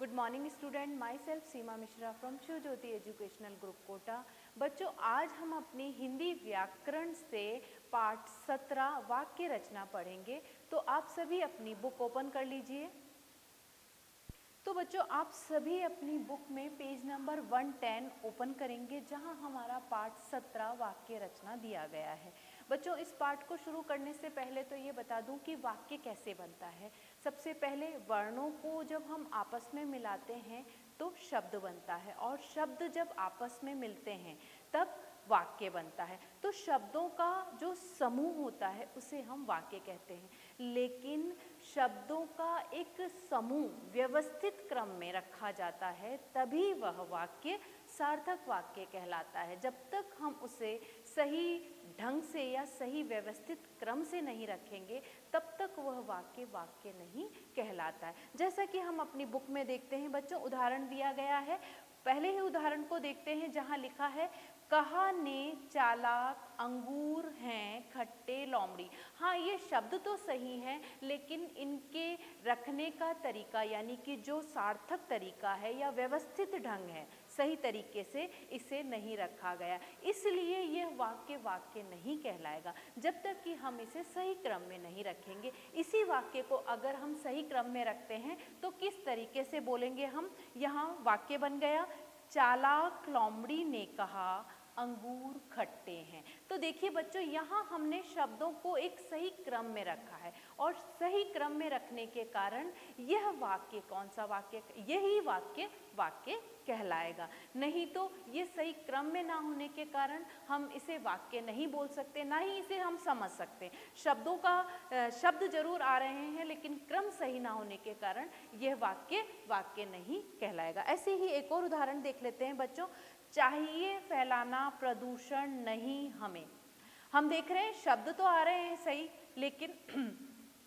Good morning student, myself Seema Mishra from Shiv Jyoti educational group Kota. बच्चों, आज हम अपनी हिंदी व्याकरण से पाठ 17 वाक्य रचना पढ़ेंगे। तो आप सभी अपनी बुक ओपन कर लीजिए। तो बच्चों, आप सभी अपनी बुक में पेज नंबर 110 ओपन करेंगे, जहां हमारा पाठ 17 वाक्य रचना दिया गया है। बच्चों, इस पाठ को शुरू करने से पहले तो ये बता दूं कि वाक्य कैसे बनता है। सबसे पहले वर्णों को जब हम आपस में मिलाते हैं तो शब्द बनता है, और शब्द जब आपस में मिलते हैं तब वाक्य बनता है। तो शब्दों का जो समूह होता है उसे हम वाक्य कहते हैं, लेकिन शब्दों का एक समूह व्यवस्थित क्रम में रखा जाता है तभी वह वाक्य सार्थक वाक्य कहलाता है। जब तक हम उसे सही ढंग से या सही व्यवस्थित क्रम से नहीं रखेंगे तब तक वह वाक्य वाक्य नहीं कहलाता है। जैसा कि हम अपनी बुक में देखते हैं बच्चों, उदाहरण दिया गया है। पहले ही उदाहरण को देखते हैं, जहां लिखा है कहा ने चालाक अंगूर हैं खट्टे लोमड़ी। हाँ, ये शब्द तो सही है, लेकिन इनके रखने का तरीका यानी कि जो सार्थक तरीका है या व्यवस्थित ढंग है, सही तरीके से इसे नहीं रखा गया, इसलिए यह वाक्य वाक्य नहीं कहलाएगा जब तक कि हम इसे सही क्रम में नहीं रखेंगे। इसी वाक्य को अगर हम सही क्रम में रखते हैं तो किस तरीके से बोलेंगे हम। यहाँ वाक्य बन गया, चालाक लोमड़ी ने कहा अंगूर खट्टे हैं। तो देखिए बच्चों, यहाँ हमने शब्दों को एक सही क्रम में रखा है, और सही क्रम में रखने के कारण यह वाक्य कौन सा वाक्य, यही वाक्य वाक्य कहलाएगा। नहीं तो ये सही क्रम में ना होने के कारण हम इसे वाक्य नहीं बोल सकते, ना ही इसे हम समझ सकते। शब्दों का शब्द जरूर आ रहे हैं, लेकिन क्रम सही ना होने के कारण यह वाक्य वाक्य नहीं कहलाएगा। ऐसे ही एक और उदाहरण देख लेते हैं बच्चों। चाहिए फैलाना प्रदूषण नहीं हमें। हम देख रहे हैं शब्द तो आ रहे हैं सही, लेकिन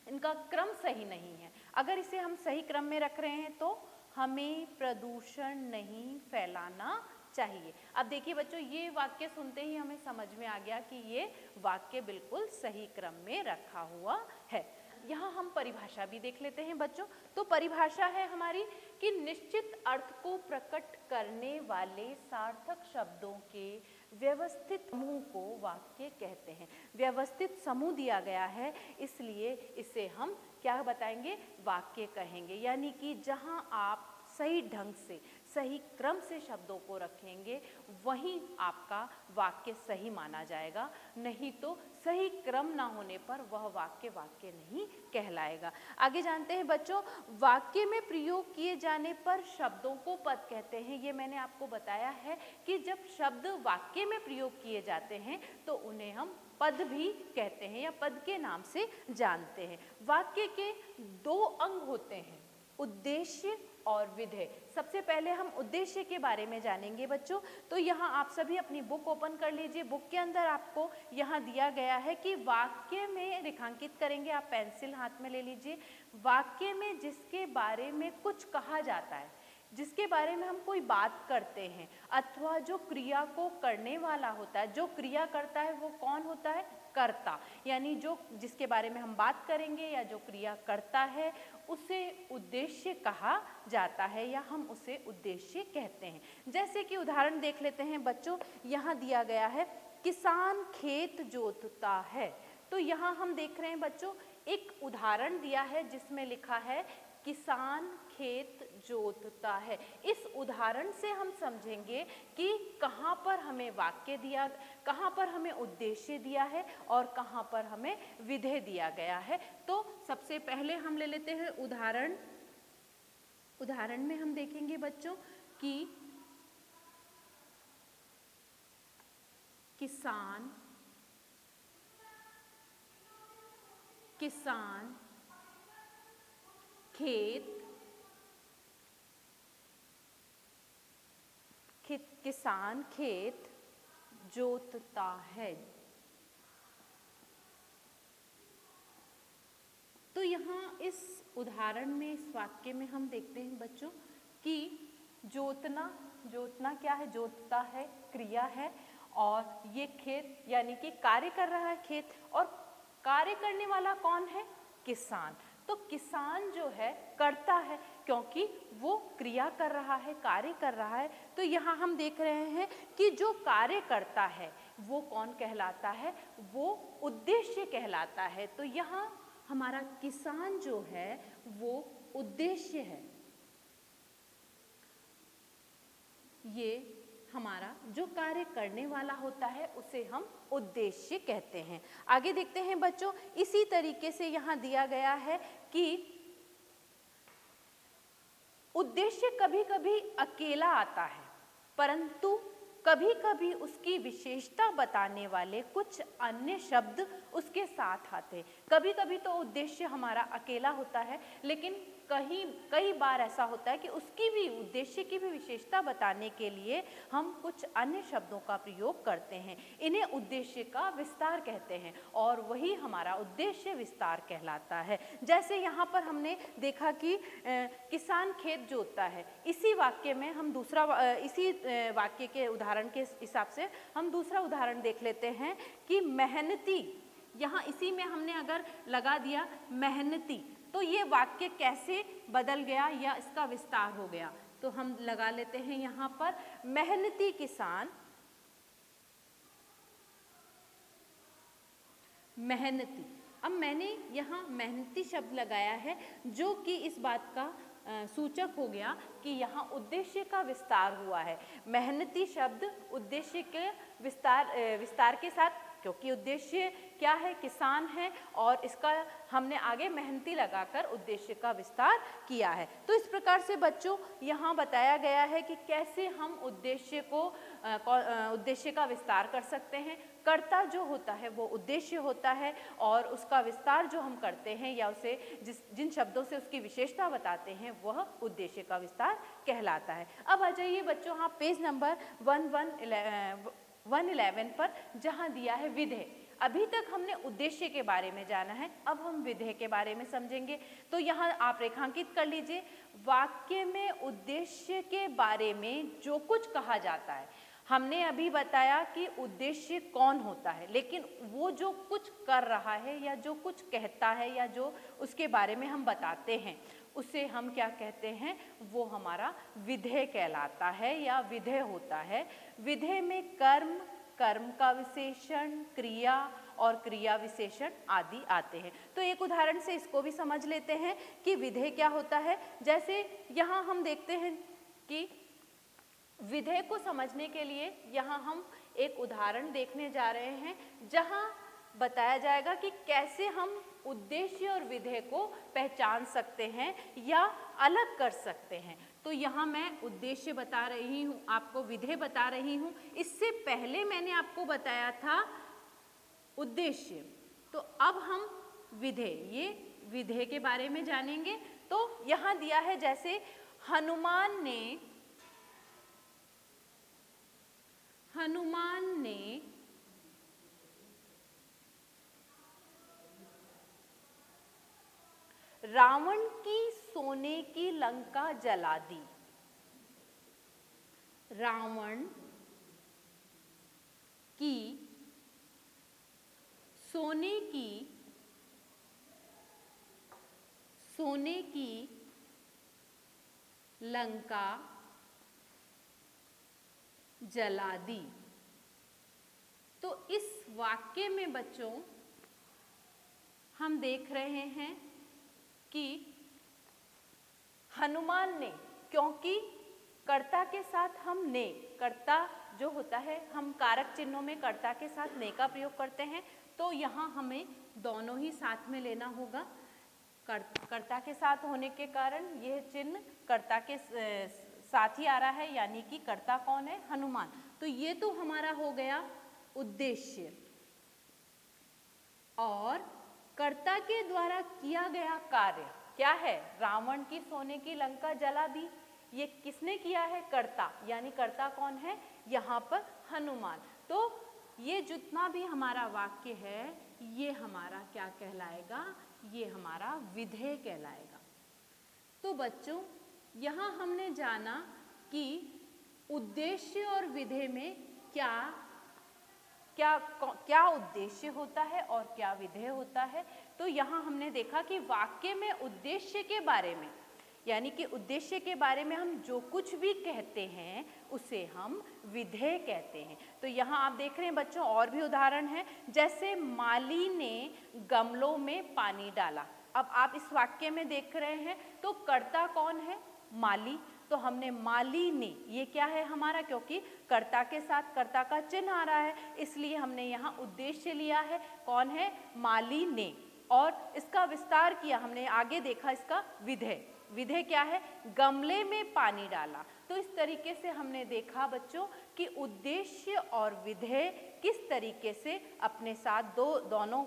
इनका क्रम सही नहीं है। अगर इसे हम सही क्रम में रख रहे हैं तो हमें प्रदूषण नहीं फैलाना चाहिए। अब देखिए बच्चों, ये वाक्य सुनते ही हमें समझ में आ गया कि ये वाक्य बिल्कुल सही क्रम में रखा हुआ है। यहाँ हम परिभाषा भी देख लेते हैं बच्चों। तो परिभाषा है हमारी कि निश्चित अर्थ को प्रकट करने वाले सार्थक शब्दों के व्यवस्थित समूह को वाक्य कहते हैं। व्यवस्थित समूह दिया गया है, इसलिए इसे हम क्या बताएंगे, वाक्य कहेंगे। यानी कि जहां आप सही ढंग से सही क्रम से शब्दों को रखेंगे वहीं आपका वाक्य सही माना जाएगा, नहीं तो सही क्रम ना होने पर वह वाक्य वाक्य नहीं कहलाएगा। आगे जानते हैं बच्चों, वाक्य में प्रयोग किए जाने पर शब्दों को पद कहते हैं। ये मैंने आपको बताया है कि जब शब्द वाक्य में प्रयोग किए जाते हैं तो उन्हें हम पद भी कहते हैं या पद के नाम से जानते हैं। वाक्य के दो अंग होते हैं, उद्देश्य और विधेय। सबसे पहले हम उद्देश्य के बारे में जानेंगे बच्चों। तो यहाँ आप सभी अपनी बुक ओपन कर लीजिए। बुक के अंदर आपको यहाँ दिया गया है कि वाक्य में रेखांकित करेंगे। आप पेंसिल हाथ में ले लीजिए। वाक्य में जिसके बारे में कुछ कहा जाता है, जिसके बारे में हम कोई बात करते हैं, अथवा जो क्रिया को करने वाला होता है, जो क्रिया करता है वो कौन होता है, कर्ता। यानी जो जिसके बारे में हम बात करेंगे या जो क्रिया करता है उसे उद्देश्य कहा जाता है या हम उसे उद्देश्य कहते हैं। जैसे कि उदाहरण देख लेते हैं बच्चों। यहाँ दिया गया है किसान खेत जोतता है। तो यहाँ हम देख रहे हैं बच्चों, एक उदाहरण दिया है जिसमें लिखा है किसान खेत जोतता है। इस उदाहरण से हम समझेंगे कि कहाँ पर हमें वाक्य दिया, कहाँ पर हमें उद्देश्य दिया है और कहाँ पर हमें विधेय दिया गया है। तो सबसे पहले हम ले लेते हैं उदाहरण। उदाहरण में हम देखेंगे बच्चों कि किसान किसान खेत जोतता है। तो यहाँ इस उदाहरण में, इस वाक्य में हम देखते हैं बच्चों कि जोतना क्या है, जोतता है क्रिया है, और ये खेत यानी कि कार्य कर रहा है खेत, और कार्य करने वाला कौन है, किसान। तो किसान जो है करता है, क्योंकि वो क्रिया कर रहा है, कार्य कर रहा है। तो यहाँ हम देख रहे हैं कि जो कार्य करता है वो कौन कहलाता है, वो उद्देश्य कहलाता है। तो यहाँ हमारा किसान जो है वो उद्देश्य है, ये हमारा जो कार्य करने वाला होता है उसे हम उद्देश्य कहते हैं। आगे देखते हैं बच्चों, इसी तरीके से यहाँ दिया गया है कि उद्देश्य कभी कभी अकेला आता है, परंतु कभी कभी उसकी विशेषता बताने वाले कुछ अन्य शब्द उसके साथ आते हैं। कभी कभी तो उद्देश्य हमारा अकेला होता है, लेकिन कई बार ऐसा होता है कि उसकी भी, उद्देश्य की भी विशेषता बताने के लिए हम कुछ अन्य शब्दों का प्रयोग करते हैं। इन्हें उद्देश्य का विस्तार कहते हैं और वही हमारा उद्देश्य विस्तार कहलाता है। जैसे यहाँ पर हमने देखा कि किसान खेत जोतता है, इसी वाक्य में हम इसी वाक्य के उदाहरण के हिसाब से हम दूसरा उदाहरण देख लेते हैं कि मेहनती, यहाँ इसी में हमने अगर लगा दिया मेहनती, तो ये वाक्य कैसे बदल गया या इसका विस्तार हो गया। तो हम लगा लेते हैं यहाँ पर मेहनती किसान, मेहनती। अब मैंने यहाँ मेहनती शब्द लगाया है जो कि इस बात का सूचक हो गया कि यहाँ उद्देश्य का विस्तार हुआ है। मेहनती शब्द उद्देश्य के विस्तार के साथ, क्योंकि उद्देश्य क्या है, किसान है, और इसका हमने आगे मेहनती लगाकर उद्देश्य का विस्तार किया है। तो इस प्रकार से बच्चों यहाँ बताया गया है कि कैसे हम उद्देश्य का विस्तार कर सकते हैं। कर्ता जो होता है वो उद्देश्य होता है और उसका विस्तार जो हम करते हैं या उसे जिन शब्दों से उसकी विशेषता बताते हैं वह उद्देश्य का विस्तार कहलाता है। अब आ जाइए बच्चों, हाँ, पेज नंबर 111 पर, जहाँ दिया है विधेय। अभी तक हमने उद्देश्य के बारे में जाना है, अब हम विधेय के बारे में समझेंगे। तो यहाँ आप रेखांकित कर लीजिए, वाक्य में उद्देश्य के बारे में जो कुछ कहा जाता है, हमने अभी बताया कि उद्देश्य कौन होता है, लेकिन वो जो कुछ कर रहा है या जो कुछ कहता है या जो उसके बारे में हम बताते हैं उसे हम क्या कहते हैं, वो हमारा विधेय कहलाता है या विधेय होता है। विधेय में कर्म, कर्म का विशेषण, क्रिया और क्रिया विशेषण आदि आते हैं। तो एक उदाहरण से इसको भी समझ लेते हैं कि विधेय क्या होता है। जैसे यहाँ हम देखते हैं कि विधेय को समझने के लिए यहाँ हम एक उदाहरण देखने जा रहे हैं, जहाँ बताया जाएगा कि कैसे हम उद्देश्य और विधेय को पहचान सकते हैं या अलग कर सकते हैं। तो यहाँ मैं उद्देश्य बता रही हूँ, आपको विधेय बता रही हूँ। इससे पहले मैंने आपको बताया था उद्देश्य, तो अब हम विधेय, ये विधेय के बारे में जानेंगे। तो यहाँ दिया है, जैसे हनुमान ने रावण की सोने की लंका जला दी। रावण की सोने की लंका जला दी। तो इस वाक्य में बच्चों हम देख रहे हैं कि हनुमान ने, क्योंकि कर्ता के साथ हम ने, कर्ता जो होता है, हम कारक चिन्हों में कर्ता के साथ ने का प्रयोग करते हैं, तो यहाँ हमें दोनों ही साथ में लेना होगा। कर्ता के साथ होने के कारण यह चिन्ह कर्ता के साथ ही आ रहा है, यानी कि कर्ता कौन है, हनुमान। तो ये तो हमारा हो गया उद्देश्य, और कर्ता के द्वारा किया गया कार्य क्या है, रावण की सोने की लंका जला दी। ये किसने किया है, कर्ता, यानी कर्ता कौन है यहाँ पर, हनुमान। तो ये जितना भी हमारा वाक्य है ये हमारा क्या कहलाएगा, ये हमारा विधेय कहलाएगा। तो बच्चों यहाँ हमने जाना कि उद्देश्य और विधेय में क्या उद्देश्य होता है और क्या विधेय होता है। तो यहाँ हमने देखा कि वाक्य में उद्देश्य के बारे में यानी कि उद्देश्य के बारे में हम जो कुछ भी कहते हैं उसे हम विधेय कहते हैं। तो यहाँ आप देख रहे हैं बच्चों और भी उदाहरण हैं, जैसे माली ने गमलों में पानी डाला। अब आप इस वाक्य में देख रहे हैं तो कर्ता कौन है? माली। तो हमने माली ने, ये क्या है हमारा, क्योंकि कर्ता के साथ कर्ता का चिन्ह आ रहा है इसलिए हमने यहाँ उद्देश्य लिया है। कौन है? माली ने। और इसका विस्तार किया हमने, आगे देखा इसका विधेय। विधेय क्या है? गमले में पानी डाला। तो इस तरीके से हमने देखा बच्चों कि उद्देश्य और विधेय किस तरीके से अपने साथ दोनों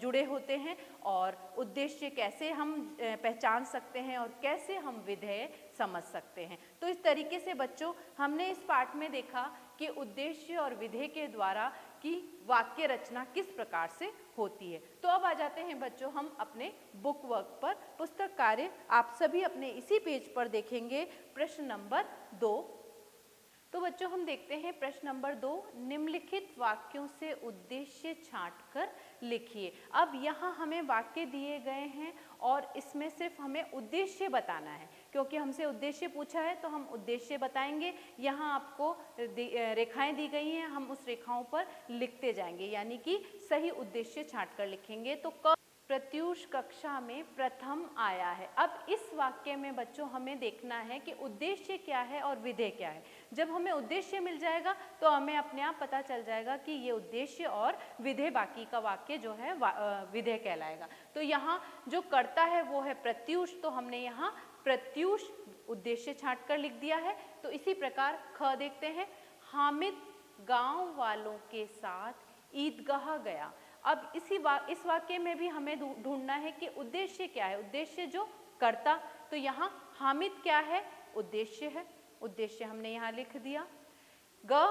जुड़े होते हैं और उद्देश्य कैसे हम पहचान सकते हैं और कैसे हम विधेय समझ सकते हैं। तो इस तरीके से बच्चों हमने इस पाठ में देखा कि उद्देश्य और विधेय के द्वारा कि वाक्य रचना किस प्रकार से होती है। तो अब आ जाते हैं बच्चों हम अपने बुक वर्क पर। पुस्तक कार्य आप सभी अपने इसी पेज पर देखेंगे, प्रश्न नंबर 2। तो बच्चों हम देखते हैं प्रश्न नंबर 2, निम्नलिखित वाक्यों से उद्देश्य छांटकर लिखिए। अब यहाँ हमें वाक्य दिए गए हैं और इसमें सिर्फ हमें उद्देश्य बताना है, क्योंकि हमसे उद्देश्य पूछा है तो हम उद्देश्य बताएंगे। यहाँ आपको रेखाएं दी गई हैं, हम उस रेखाओं पर लिखते जाएंगे, यानी कि सही उद्देश्य छांटकर लिखेंगे। तो प्रत्यूष कक्षा में प्रथम आया है। अब इस वाक्य में बच्चों हमें देखना है कि उद्देश्य क्या है और विधेय क्या है। जब हमें उद्देश्य मिल जाएगा तो हमें अपने आप पता चल जाएगा कि ये उद्देश्य और विधेय, बाकी का वाक्य जो है विधेय कहलाएगा। तो यहाँ जो कर्ता है वो है प्रत्यूष, तो हमने यहाँ प्रत्यूष उद्देश्य छांट कर लिख दिया है। तो इसी प्रकार ख देखते हैं, हामिद गांव वालों के साथ ईदगाह गया। अब इस वाक्य में भी हमें ढूंढना है कि उद्देश्य क्या है। उद्देश्य जो कर्ता, तो यहाँ हामिद क्या है? उद्देश्य है, उद्देश्य हमने यहाँ लिख दिया। ग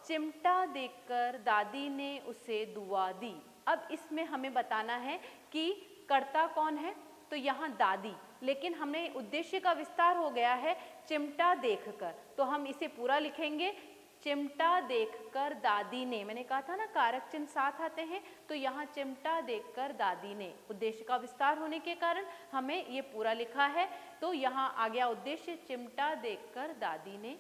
चिमटा देकर दादी ने उसे दुआ दी। अब इसमें हमें बताना है कि कर्ता कौन है, तो यहाँ दादी, लेकिन हमने उद्देश्य का विस्तार हो गया है चिमटा देखकर, तो हम इसे पूरा लिखेंगे। चिमटा देखकर दादी ने, मैंने कहा था ना कारक चिन्ह साथ आते हैं, तो यहाँ चिमटा देखकर दादी ने, उद्देश्य का विस्तार होने के कारण हमें ये पूरा लिखा है। तो यहाँ आ गया उद्देश्य चिमटा देखकर दादी ने।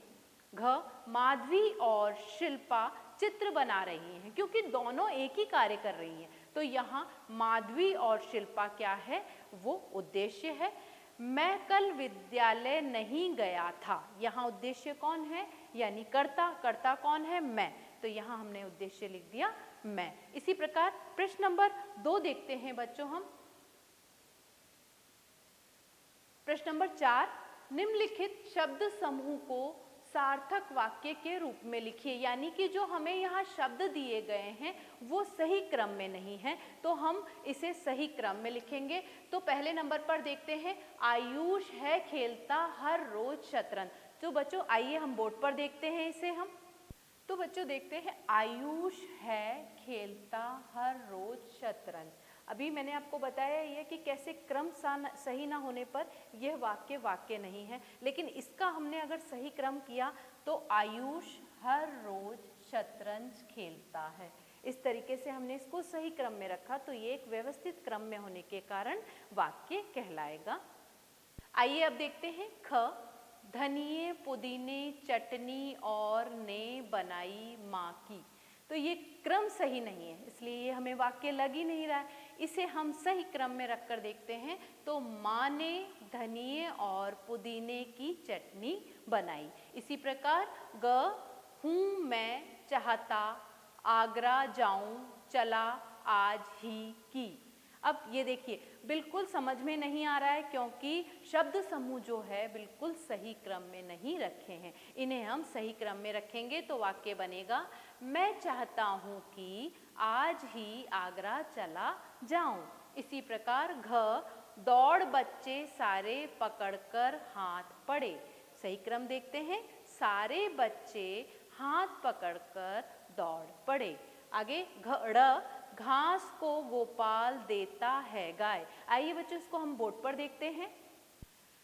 घ माधवी और शिल्पा चित्र बना रही हैं, क्योंकि दोनों एक ही कार्य कर रही हैं, तो यहाँ माधवी और शिल्पा क्या है? वो उद्देश्य है। मैं कल विद्यालय नहीं गया था, यहाँ उद्देश्य कौन है? यानी कर्ता। कर्ता कौन है? मैं, तो यहाँ हमने उद्देश्य लिख दिया मैं। इसी प्रकार प्रश्न नंबर 2 देखते हैं बच्चों हम। प्रश्न नंबर 4, निम्नलिखित शब्द समूह को सार्थक वाक्य के रूप में लिखिए। यानी कि जो हमें यहाँ शब्द दिए गए हैं वो सही क्रम में नहीं है, तो हम इसे सही क्रम में लिखेंगे। तो पहले नंबर पर देखते हैं, आयुष है खेलता हर रोज शतरंज। तो बच्चों आइए हम बोर्ड पर देखते हैं इसे हम। तो बच्चों देखते हैं, आयुष है खेलता हर रोज शतरंज। अभी मैंने आपको बताया ये कि कैसे क्रम सही ना होने पर यह वाक्य नहीं है, लेकिन इसका हमने अगर सही क्रम किया तो आयुष हर रोज शतरंज खेलता है। इस तरीके से हमने इसको सही क्रम में रखा, तो ये एक व्यवस्थित क्रम में होने के कारण वाक्य कहलाएगा। आइए अब देखते हैं ख, धनिये पुदीने चटनी और ने बनाई माँ की। तो ये क्रम सही नहीं है, इसलिए ये हमें वाक्य लग ही नहीं रहा है। इसे हम सही क्रम में रखकर देखते हैं, तो माँ ने धनिये और पुदीने की चटनी बनाई। इसी प्रकार ग, हूँ मैं चाहता आगरा जाऊं चला आज ही की। अब ये देखिए बिल्कुल समझ में नहीं आ रहा है, क्योंकि शब्द समूह जो है बिल्कुल सही क्रम में नहीं रखे हैं। इन्हें हम सही क्रम में रखेंगे तो वाक्य बनेगा, मैं चाहता हूँ कि आज ही आगरा चला जाऊं। इसी प्रकार घ, दौड़ बच्चे सारे पकड़कर हाथ पड़े। सही क्रम देखते हैं, सारे बच्चे हाथ पकड़कर दौड़ पड़े। आगे घ, घास को गोपाल देता है गाय। आइए बच्चों इसको हम बोर्ड पर देखते हैं।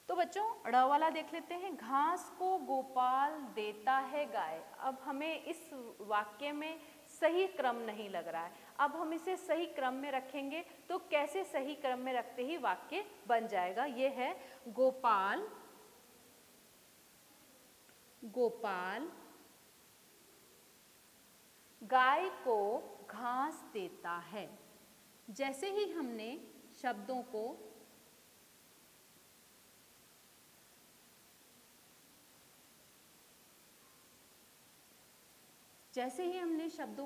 तो बच्चों ड़ वाला देख लेते हैं, घास को गोपाल देता है गाय। अब हमें इस वाक्य में सही क्रम नहीं लग रहा है। अब हम इसे सही क्रम में रखेंगे तो कैसे सही क्रम में रखते ही वाक्य बन जाएगा। ये है गोपाल गाय को घास देता है। जैसे ही हमने शब्दों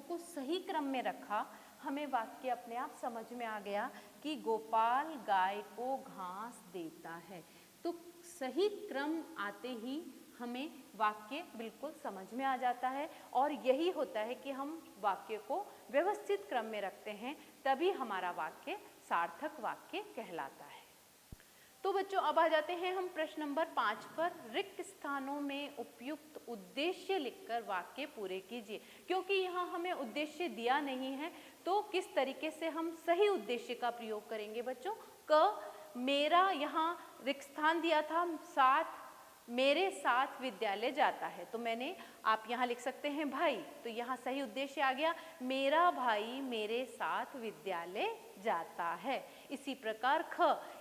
को सही क्रम में रखा, हमें वाक्य अपने आप समझ में आ गया कि गोपाल गाय को घास देता है। तो सही क्रम आते ही हमें वाक्य बिल्कुल समझ में आ जाता है, और यही होता है कि हम वाक्य को व्यवस्थित क्रम में रखते हैं, तभी हमारा वाक्य सार्थक वाक्य कहलाता है। तो बच्चों अब आ जाते हैं हम प्रश्न नंबर 5 पर। रिक्त स्थानों में उपयुक्त उद्देश्य लिखकर वाक्य पूरे कीजिए। क्योंकि यहाँ हमें उद्देश्य दिया नहीं है तो किस तरीके से हम सही उद्देश्य का प्रयोग करेंगे बच्चों। मेरा यहाँ रिक्त स्थान दिया था, मेरे साथ विद्यालय जाता है, तो आप यहाँ लिख सकते हैं भाई, तो यहाँ सही उद्देश्य आ गया, मेरा भाई मेरे साथ विद्यालय जाता है। इसी प्रकार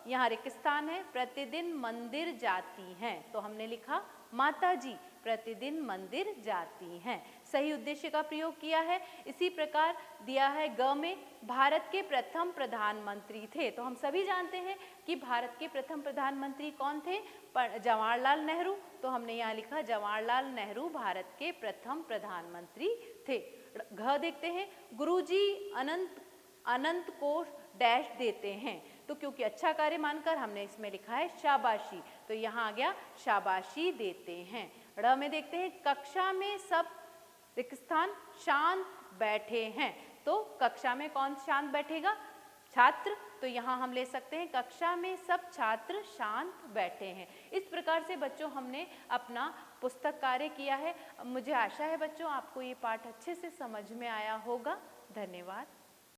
यहाँ रिक्त स्थान है, प्रतिदिन मंदिर जाती हैं, तो हमने लिखा माताजी प्रतिदिन मंदिर जाती हैं, सही उद्देश्य का प्रयोग किया है। इसी प्रकार दिया है ग में, भारत के प्रथम प्रधानमंत्री थे, तो हम सभी जानते हैं कि भारत के प्रथम प्रधानमंत्री कौन थे, जवाहरलाल नेहरू, तो हमने यहाँ लिखा जवाहरलाल नेहरू भारत के प्रथम प्रधानमंत्री थे। घ देखते हैं, गुरुजी अनंत को डैश देते हैं, तो क्योंकि अच्छा कार्य मानकर हमने इसमें लिखा है शाबाशी, तो यहाँ आ गया शाबाशी देते हैं। ड़ में देखते हैं, कक्षा में सब रिक्त स्थान शांत बैठे हैं, तो कक्षा में कौन शांत बैठेगा, छात्र, तो यहाँ हम ले सकते हैं कक्षा में सब छात्र शांत बैठे हैं। इस प्रकार से बच्चों हमने अपना पुस्तक कार्य किया है। मुझे आशा है बच्चों आपको ये पाठ अच्छे से समझ में आया होगा। धन्यवाद।